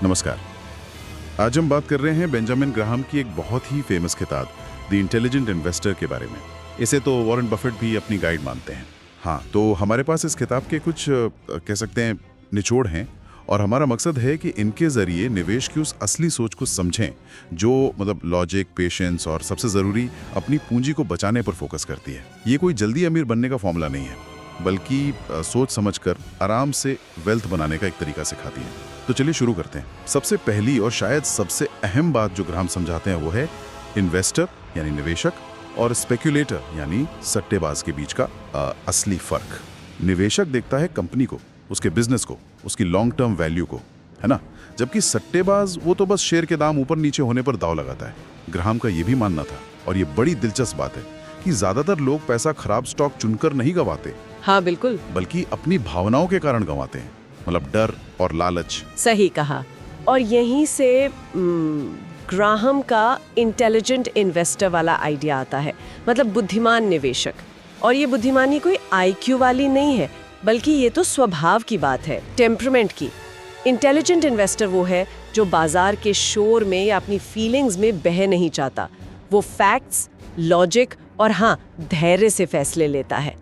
नमस्कार। आज हम बात कर रहे हैं बेंजामिन ग्राहम की एक बहुत ही फेमस किताब द इंटेलिजेंट इन्वेस्टर के बारे में। इसे तो वॉरेन बफेट भी अपनी गाइड मानते हैं। हाँ, तो हमारे पास इस किताब के कुछ कह सकते हैं निचोड़ हैं और हमारा मकसद है कि इनके जरिए निवेश की उस असली सोच को समझें जो मतलब लॉजिक, पेशेंस और सबसे ज़रूरी अपनी पूंजी को बचाने पर फोकस करती है। ये कोई जल्दी अमीर बनने का फॉर्मूला नहीं है, बल्कि सोच समझकर आराम से वेल्थ बनाने का एक तरीका सिखाती है। तो चलिए शुरू करते हैं। सबसे पहली और शायद सबसे अहम बात जो ग्राहम समझाते हैं वो है इन्वेस्टर यानी निवेशक और स्पेक्यूलेटर यानी सट्टेबाज के बीच का असली फर्क। निवेशक देखता है कंपनी को, उसके बिजनेस को, उसकी लॉन्ग टर्म वैल्यू को, है ना, जबकि सट्टेबाज वो तो बस शेयर के दाम ऊपर नीचे होने पर दांव लगाता है। ग्राहम का ये भी मानना था, और ये बड़ी दिलचस्प बात है, कि ज्यादातर लोग पैसा खराब स्टॉक चुनकर नहीं गंवाते। हाँ बिल्कुल, बल्कि अपनी भावनाओं के कारण गंवाते हैं, मतलब डर और लालच। सही कहा। और यहीं से ग्राहम का इंटेलिजेंट इन्वेस्टर वाला आइडिया आता है, मतलब बुद्धिमान निवेशक। और ये बुद्धिमानी कोई आईक्यू वाली नहीं है, बल्कि ये तो स्वभाव की बात है, टेम्परामेंट की। इंटेलिजेंट इन्वेस्टर वो है जो बाजार के शोर में या अपनी फीलिंग्स में बह नहीं चाहता। वो फैक्ट्स, लॉजिक और हाँ, धैर्य से फैसले लेता है।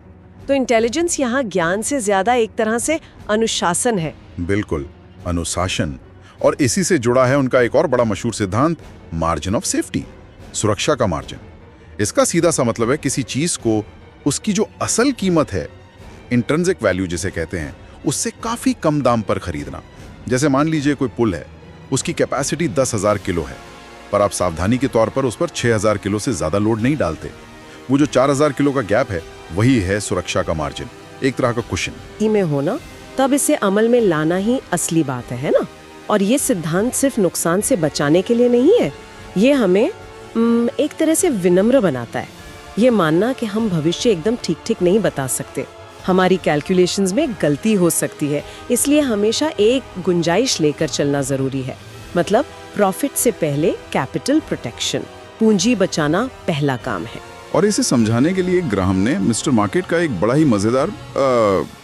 तो इंटेलिजेंस यहाँ ज्ञान से ज्यादा एक तरह से अनुशासन है। बिल्कुल, अनुशासन। और इसी से जुड़ा है उनका एक और बड़ा मशहूर सिद्धांत, मार्जिन ऑफ सेफ्टी, सुरक्षा का मार्जिन। इसका सीधा सा मतलब है किसी चीज को उसकी जो असल कीमत है, इंट्रिंसिक वैल्यू जिसे कहते हैं, उससे काफी कम दाम पर खरीदना। जैसे मान लीजिए कोई पुल है, उसकी कैपेसिटी 10,000 किलो है, पर आप सावधानी के तौर पर उस पर 6,000 किलो से ज्यादा लोड नहीं डालते। वो जो 4,000 किलो का गैप है, वही है सुरक्षा का मार्जिन, एक तरह का कुशन। में होना, तब इसे अमल में लाना ही असली बात है ना। और ये सिद्धांत सिर्फ नुकसान से बचाने के लिए नहीं है, ये हमें एक तरह से विनम्र बनाता है। ये मानना कि हम भविष्य एकदम ठीक नहीं बता सकते, हमारी कैलकुलेशंस में गलती हो सकती है, इसलिए हमेशा एक गुंजाइश लेकर चलना जरूरी है। मतलब प्रॉफिट से पहले कैपिटल प्रोटेक्शन, पूंजी बचाना पहला काम है। और इसे समझाने के लिए ग्राहम ने मिस्टर मार्केट का एक बड़ा ही मजेदार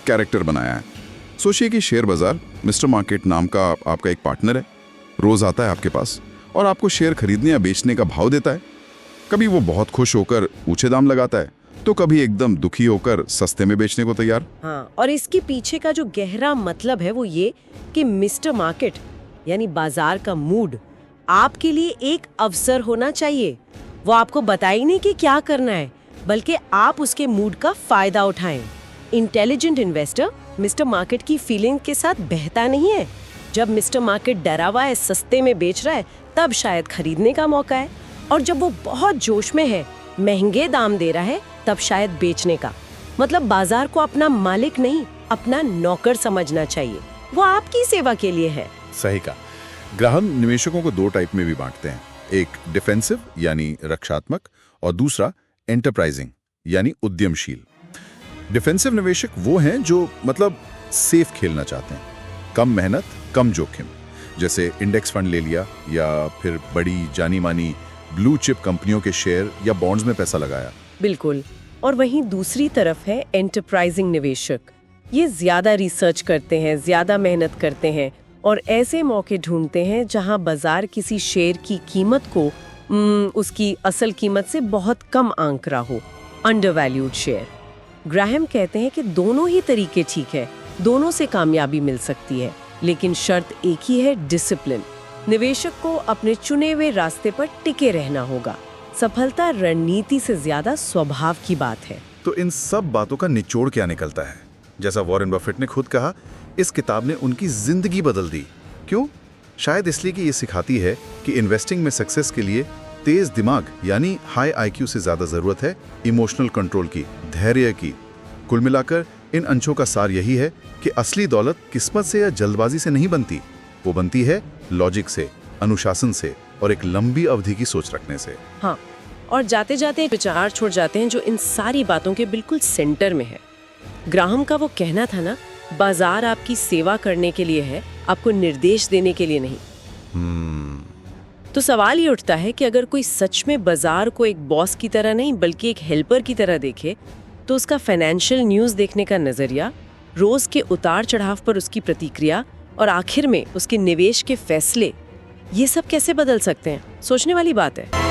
कैरेक्टर बनाया है। सोचिए कि शेयर बाजार, मिस्टर मार्केट नाम का आपका एक पार्टनर है, रोज आता है आपके पास और आपको शेयर खरीदने या बेचने का भाव देता है। कभी वो बहुत खुश होकर ऊंचे दाम लगाता है, तो कभी एकदम दुखी होकर सस्ते में बेचने को तैयार। हाँ, और इसके पीछे का जो गहरा मतलब है वो ये कि मिस्टर मार्केट यानी बाजार का मूड आपके लिए एक अवसर होना चाहिए। वो आपको बताए नहीं कि क्या करना है, बल्कि आप उसके मूड का फायदा उठाएं। इंटेलिजेंट इन्वेस्टर मिस्टर मार्केट की फीलिंग के साथ बहता नहीं है। जब मिस्टर मार्केट डरा हुआ है, सस्ते में बेच रहा है, तब शायद खरीदने का मौका है। और जब वो बहुत जोश में है, महंगे दाम दे रहा है, तब शायद बेचने का। मतलब बाजार को अपना मालिक नहीं, अपना नौकर समझना चाहिए। वो आपकी सेवा के लिए है। सही कहा। ग्राहम निवेशकों को दो टाइप में भी बांटते हैं, एक डिफेंसिव यानी रक्षात्मक और दूसरा एंटरप्राइजिंग यानी उद्यमशील। डिफेंसिव निवेशक वो हैं जो मतलब सेफ खेलना चाहते हैं, कम मेहनत, कम जोखिम। जैसे इंडेक्स फंड ले लिया या फिर बड़ी जानी मानी ब्लू चिप कंपनियों के शेयर या बॉन्ड्स में पैसा लगाया। बिल्कुल। और वहीं दूसरी तरफ है एंटरप्राइजिंग निवेशक। ये ज्यादा रिसर्च करते हैं, ज्यादा मेहनत करते हैं और ऐसे मौके ढूंढते हैं जहां बाजार किसी शेयर की कीमत को उसकी असल कीमत से बहुत कम आंक रहा हो, अंडरवैल्यूड शेयर। ग्राहम कहते हैं कि दोनों ही तरीके ठीक है, दोनों से कामयाबी मिल सकती है, लेकिन शर्त एक ही है, डिसिप्लिन। निवेशक को अपने चुने हुए रास्ते पर टिके रहना होगा। सफलता रणनीति से ज्यादा स्वभाव की बात है। तो इन सब बातों का निचोड़ क्या निकलता है? जैसा वॉरेन बफेट ने खुद कहा, इस किताब ने उनकी जिंदगी बदल दी। क्यों? शायद इसलिए कि ये सिखाती है कि इन्वेस्टिंग में सक्सेस के लिए तेज दिमाग यानी हाई आईक्यू से ज्यादा जरूरत है इमोशनल कंट्रोल की, धैर्य की। कुल मिलाकर इन अंशों का सार यही है कि असली दौलत किस्मत से या जल्दबाजी से नहीं बनती, वो बनती है लॉजिक से, अनुशासन से और एक लंबी अवधि की सोच रखने से। हाँ, और जाते जाते एक विचार छोड़ जाते हैं जो इन सारी बातों के बिल्कुल सेंटर में है। ग्राहम का वो कहना था ना, बाजार आपकी सेवा करने के लिए है, आपको निर्देश देने के लिए नहीं। तो सवाल ये उठता है कि अगर कोई सच में बाजार को एक बॉस की तरह नहीं बल्कि एक हेल्पर की तरह देखे, तो उसका फाइनेंशियल न्यूज़ देखने का नजरिया, रोज के उतार चढ़ाव पर उसकी प्रतिक्रिया और आखिर में उसके निवेश के फैसले, ये सब कैसे बदल सकते हैं? सोचने वाली बात है।